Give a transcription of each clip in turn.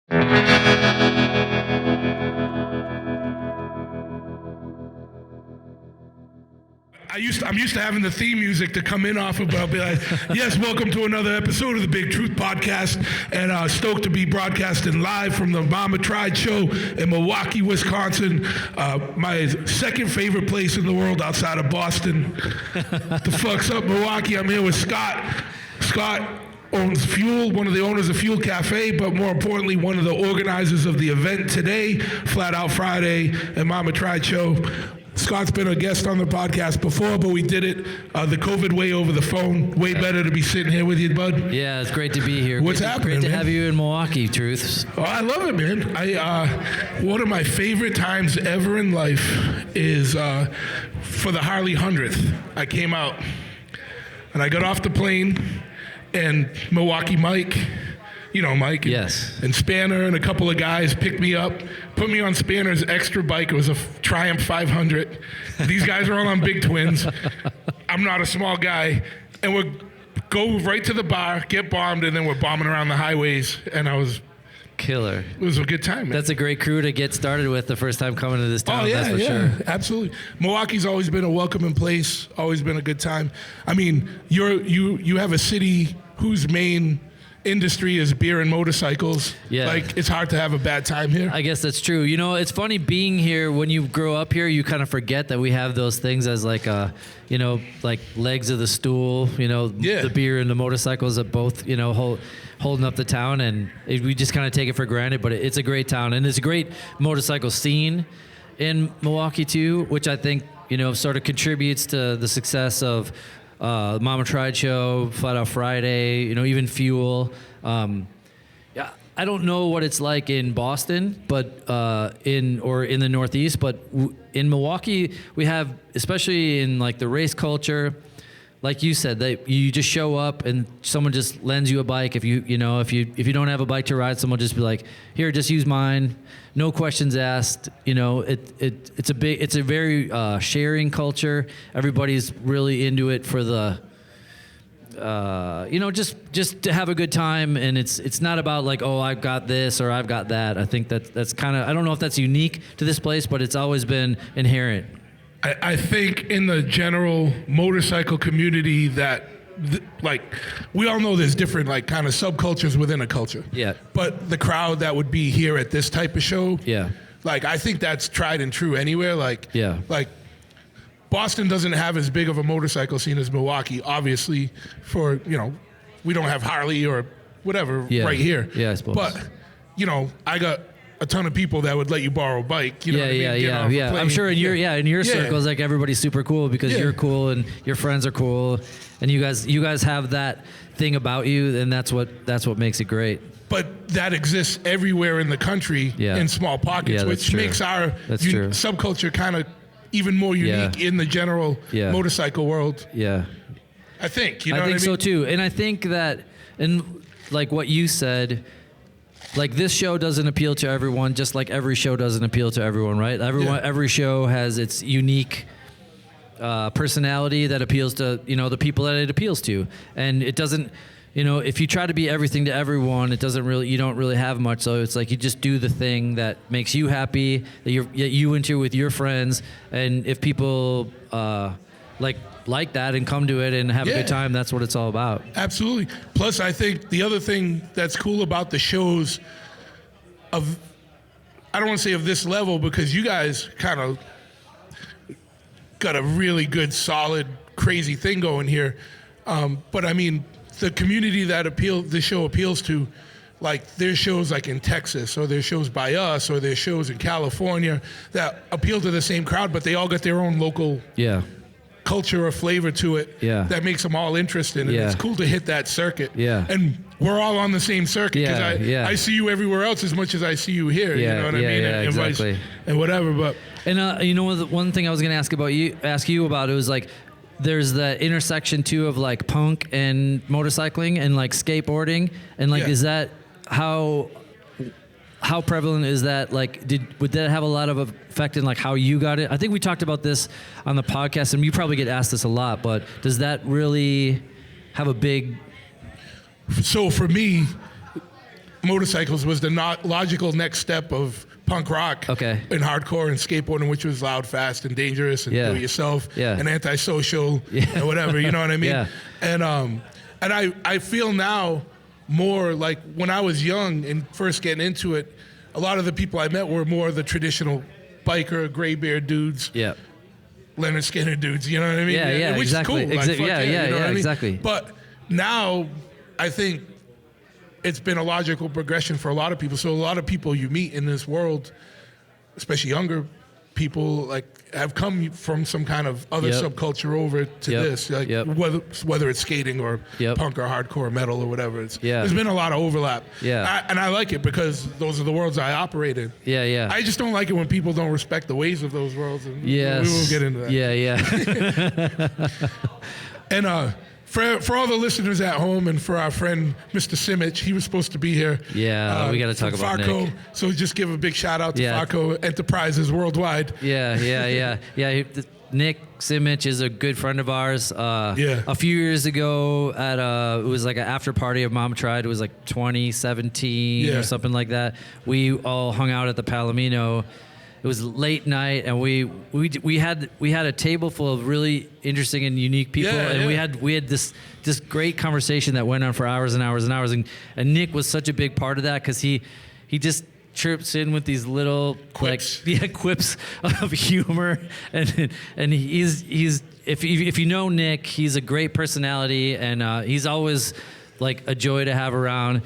I'm used to having the theme music to come in off of, but I'll be like, yes, welcome to another episode of the Big Truth Podcast, and stoked to be broadcasting live from the Mama Tried Show in Milwaukee, Wisconsin, my second favorite place in the world outside of Boston. The fuck's up, Milwaukee? I'm here with Scott. Scott owns Fuel, one of the owners of Fuel Cafe, but more importantly, one of the organizers of the event today, Flat Out Friday and Mama Tried Show. Scott's been a guest on the podcast before, but we did it the COVID way over the phone. Way better to be sitting here with you, bud. Yeah, it's great to be here. What's happening, Great to man? have you in Milwaukee, Truth. Oh, I love it, man. One of my favorite times ever in life is for the Harley 100th. I came out, and I got off the plane, and Milwaukee Mike, you know Mike, Yes. and Spanner and a couple of guys picked me up, put me on Spanner's extra bike. It was a Triumph 500. These guys are all on big twins. I'm not a small guy, and we go right to the bar, get bombed, and then we're bombing around the highways. And Killer. it was a good time, man. That's a great crew to get started with the first time coming to this town. Oh yeah, that's for yeah, sure. absolutely. Milwaukee's always been a welcoming place. Always been a good time. I mean, you have a city whose main industry is beer and motorcycles. Yeah. Like, it's hard to have a bad time here. I guess that's true. You know, it's funny being here. When you grow up here, you kind of forget that we have those things as like, like legs of the stool. Yeah. The beer and the motorcycles are both, holding up the town, and we just kind of take it for granted. But it's a great town, and it's a great motorcycle scene in Milwaukee too, which I think sort of contributes to the success of Mama Tried Show, Flat Out Friday, even Fuel. Yeah, I don't know what it's like in Boston, but in the Northeast, but in Milwaukee, we have, especially in like the race culture, like you said, that you just show up and someone just lends you a bike. If you don't have a bike to ride, someone will just be like, here, just use mine. No questions asked. It's a very sharing culture. Everybody's really into it for the, just to have a good time. And it's not about like, oh, I've got this or I've got that. I think that's kind of, I don't know if that's unique to this place, but it's always been inherent. I think in the general motorcycle community that, we all know there's different, like, kind of subcultures within a culture. Yeah. But the crowd that would be here at this type of show, Yeah. like, I think that's tried and true anywhere. Like, Yeah. like, Boston doesn't have as big of a motorcycle scene as Milwaukee, obviously, for, we don't have Harley or whatever right here. Yeah, I suppose. But, I got a ton of people that would let you borrow a bike. You know what I mean? Get off a Yeah. plane. I'm sure in your circles, like, everybody's super cool because Yeah. you're cool and your friends are cool, and you guys have that thing about you, and that's what makes it great. But that exists everywhere in the country in small pockets, Yeah, that's which true. makes our true. subculture kind of even more unique in the general motorcycle world. Yeah. I think. I think so too, and I think that, and like what you said, like this show doesn't appeal to everyone, just like every show doesn't appeal to everyone, right? Every show has its unique personality that appeals to the people that it appeals to, and it doesn't. If you try to be everything to everyone, you don't really have much. So it's like you just do the thing that makes you happy, that you into with your friends, and if people like that and come to it and have a good time, that's what it's all about. Absolutely. Plus, I think the other thing that's cool about the shows I don't want to say of this level, because you guys kind of got a really good, solid, crazy thing going here. But I mean, the community that the show appeals to, like, there's shows like in Texas, or there's shows by us, or there's shows in California that appeal to the same crowd, but they all got their own local culture or flavor to it that makes them all interested. And it's cool to hit that circuit. Yeah. And we're all on the same circuit, because I see you everywhere else as much as I see you here. You know what I mean? And Exactly. And whatever. But one thing I was going to ask you about, it was like, there's the intersection too of like punk and motorcycling and like skateboarding, and like is that how prevalent is that? Like, would that have a lot of effect in like how you got it? I think we talked about this on the podcast, and you probably get asked this a lot, but does that really have a big? So for me, motorcycles was the not logical next step of punk rock Okay. and hardcore and skateboarding, which was loud, fast, and dangerous, and Yeah. do it yourself, Yeah. and antisocial, Yeah. and whatever. You know what I mean? Yeah. And I feel now more like when I was young and first getting into it, a lot of the people I met were more the traditional biker, gray beard dudes. Yeah. Leonard Skinner dudes, you know what I mean? Yeah, yeah, Which exactly. is cool. Like, fuck Yeah, you know what I mean? exactly. But now, I think it's been a logical progression for a lot of people. So a lot of people you meet in this world, especially younger people, like have come from some kind of other Yep. subculture over to Yep. this, like Yep. whether it's skating or Yep. punk or hardcore or metal or whatever. Yeah. There's been a lot of overlap. Yeah. And I like it because those are the worlds I operate in. Yeah, yeah. I just don't like it when people don't respect the ways of those worlds. And Yes. we won't get into that. Yeah, yeah. And for all the listeners at home and for our friend Mr. Simic, he was supposed to be here. Yeah, we gotta talk from about Farco. Nick. So just give a big shout out to Yeah. Farco Enterprises worldwide. Yeah. Nick Simic is a good friend of ours. Yeah. A few years ago, at it was like an after party of Mama Tried. It was like 2017 Yeah. or something like that. We all hung out at the Palomino. It was late night, and we had a table full of really interesting and unique people, Yeah, and yeah. we had this great conversation that went on for hours and hours and hours. And Nick was such a big part of that because he just chirps in with these little Quips. quips of humor, and he's if you know Nick, he's a great personality, and he's always like a joy to have around.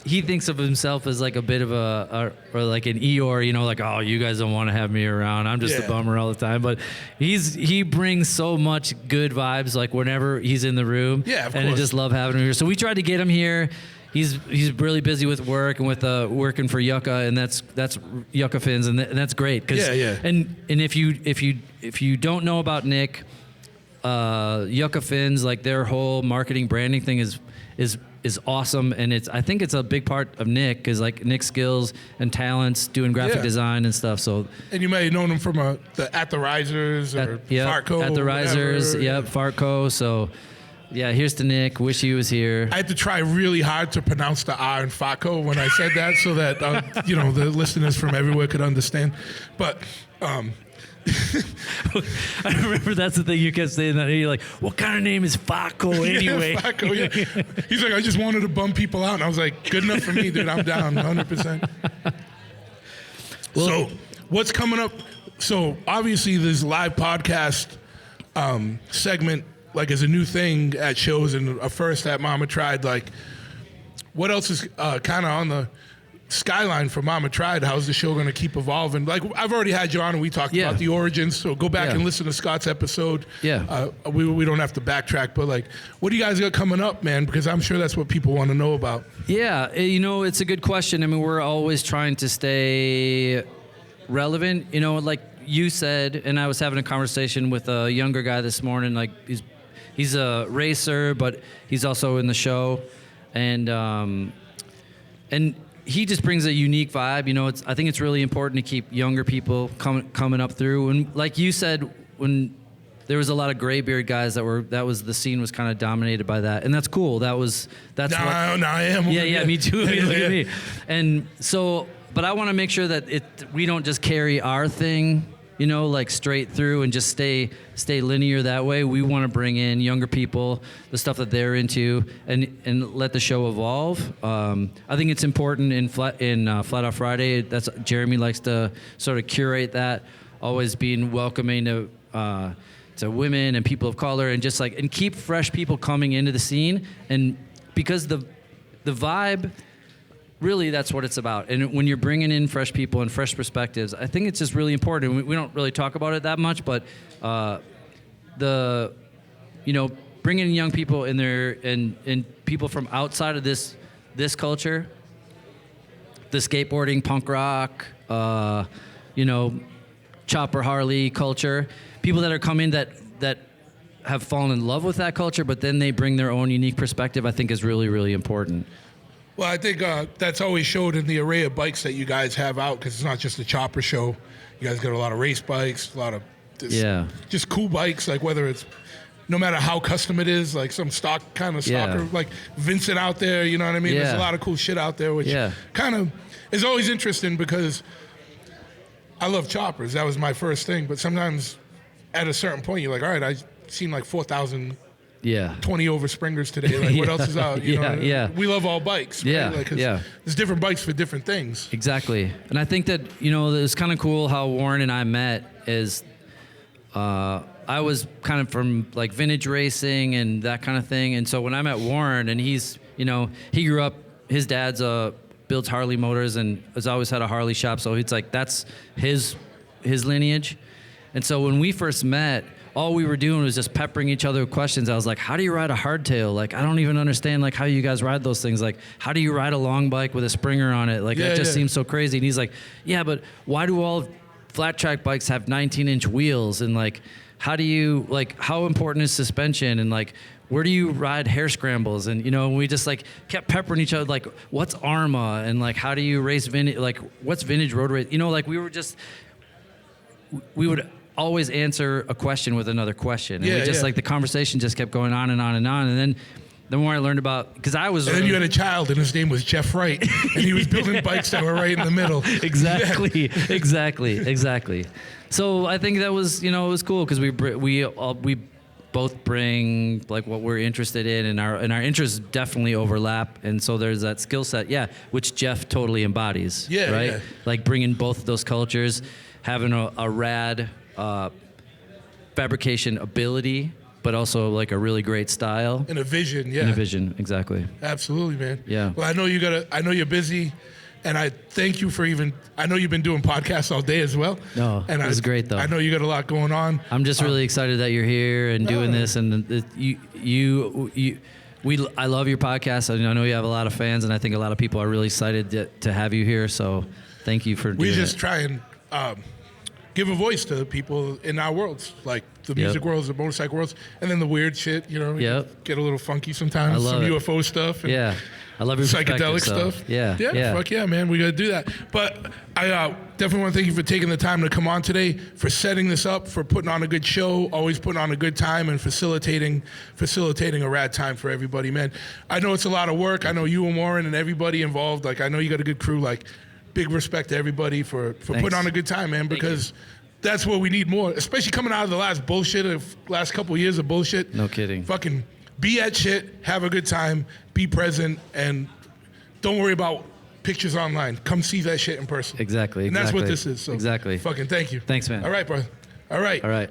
He thinks of himself as like a bit of or like an Eeyore, you know, like, oh, you guys don't want to have me around. I'm just Yeah. a bummer all the time. But he brings so much good vibes, like whenever he's in the room. Yeah, of and I course. just love having him here. So we tried to get him here. He's really busy with work and with working for Yucca, and that's Yucca Fins, and that's great. 'Cause- Yeah, yeah. And if you don't know about Nick, Yucca Fins, like their whole marketing branding thing is awesome, and I think it's a big part of Nick, because like Nick's skills and talents doing graphic Yeah. design and stuff. So And you may have known him from At the Risers or Farco. at the Risers, whatever. yep, Farco. So yeah, here's to Nick. Wish he was here. I had to try really hard to pronounce the R in Farco when I said that, so that the listeners from everywhere could understand. But I remember that's the thing you kept saying, that you're like, what kind of name is Farco anyway? Yeah, Farco, yeah. He's like, I just wanted to bum people out, and I was like, good enough for me, dude. I'm down, 100%. So, what's coming up? So, obviously, this live podcast segment, like, is a new thing at shows, and a first at Mama Tried. Like, what else is kind of on the skyline for Mama Tried? How's the show going to keep evolving? Like, I've already had you on, and we talked Yeah. about the origins. So go back Yeah. and listen to Scott's episode. Yeah. We don't have to backtrack, but like, what do you guys got coming up, man? Because I'm sure that's what people want to know about. Yeah, it's a good question. I mean, we're always trying to stay relevant. You know, like you said, and I was having a conversation with a younger guy this morning. Like he's a racer, but he's also in the show, and he just brings a unique vibe. You know, I think it's really important to keep younger people coming up through. And like you said, when there was a lot of graybeard guys the scene was kind of dominated by that, and that's cool. Now I am. yeah, me too. I mean, look at me. And so, but I want to make sure that we don't just carry our thing, you know, like straight through and just stay linear that way. We want to bring in younger people, the stuff that they're into, and let the show evolve. I think it's important in Flat Out Friday. That's Jeremy likes to sort of curate that, always being welcoming to women and people of color, and just and keep fresh people coming into the scene. And because the vibe, really, that's what it's about. And when you're bringing in fresh people and fresh perspectives, I think it's just really important. We don't really talk about it that much, but bringing in young people in there and people from outside of this culture, the skateboarding, punk rock, chopper Harley culture, people that are coming that have fallen in love with that culture, but then they bring their own unique perspective, I think is really, really important. Well, I think that's always showed in the array of bikes that you guys have out, because it's not just a chopper show. You guys got a lot of race bikes, a lot of just cool bikes, like whether it's no matter how custom it is, like some stock kind of stalker, like Vincent out there, you know what I mean? There's a lot of cool shit out there, which kind of is always interesting because I love choppers. That was my first thing. But sometimes at a certain point, you're like, all right, I've seen like 4,000 20 over Springers today. Like, what else is out? You know? We love all bikes. Right? Like, there's different bikes for different things. Exactly. And I think that, you know, it's kind of cool how Warren and I met is I was kind of from like vintage racing and that kind of thing. And so when I met Warren, and he's, you know, he grew up, his dad's builds Harley motors and has always had a Harley shop. So it's like, that's his lineage. And so when we first met, all we were doing was just peppering each other with questions. I was like, how do you ride a hardtail? Like, I don't even understand like how you guys ride those things. Like, how do you ride a long bike with a Springer on it? Like, that just seems so crazy. And he's like, yeah, but why do all flat track bikes have 19-inch wheels? And like, how do you, like, how important is suspension? And like, where do you ride hair scrambles? And, you know, we just like kept peppering each other. Like, what's ARMA? And like, how do you race vintage? Like, what's vintage road race? You know, like we would always answer a question with another question. And we just like the conversation just kept going on and on and on. And then the more I learned about, because I was... And then you had a child and his name was Jeff Wright and he was building bikes that were right in the middle. Exactly. So I think that was, you know, it was cool because we both bring like what we're interested in, and our interests definitely overlap. And so there's that skill set, which Jeff totally embodies, right? Yeah. Like bringing both of those cultures, having a rad fabrication ability, but also like a really great style and a vision. And a vision, exactly. Absolutely, man. Yeah. Well, I know you're busy, and I thank you for I know you've been doing podcasts all day as well. No, and it was great though. I know you got a lot going on. I'm just really excited that you're here and doing this, and I love your podcast. I know you have a lot of fans, and I think a lot of people are really excited to have you here. So thank you for doing it. We just try and give a voice to people in our worlds, like the music worlds, the motorcycle worlds, and then the weird shit, you know, get a little funky sometimes, some UFO stuff. And I love your psychedelic stuff. Yeah. Fuck yeah, man, we got to do that. But I definitely want to thank you for taking the time to come on today, for setting this up, for putting on a good show, always putting on a good time, and facilitating a rad time for everybody, man. I know it's a lot of work. I know you and Warren and everybody involved. Like, I know you got a good crew. Like, big respect to everybody for putting on a good time, man, because that's what we need more, especially coming out of the last couple of years of bullshit. No kidding. Fucking be at shit, have a good time, be present, and don't worry about pictures online. Come see that shit in person. Exactly. And that's what this is. So exactly. Fucking thank you. Thanks, man. All right, bro. All right. All right.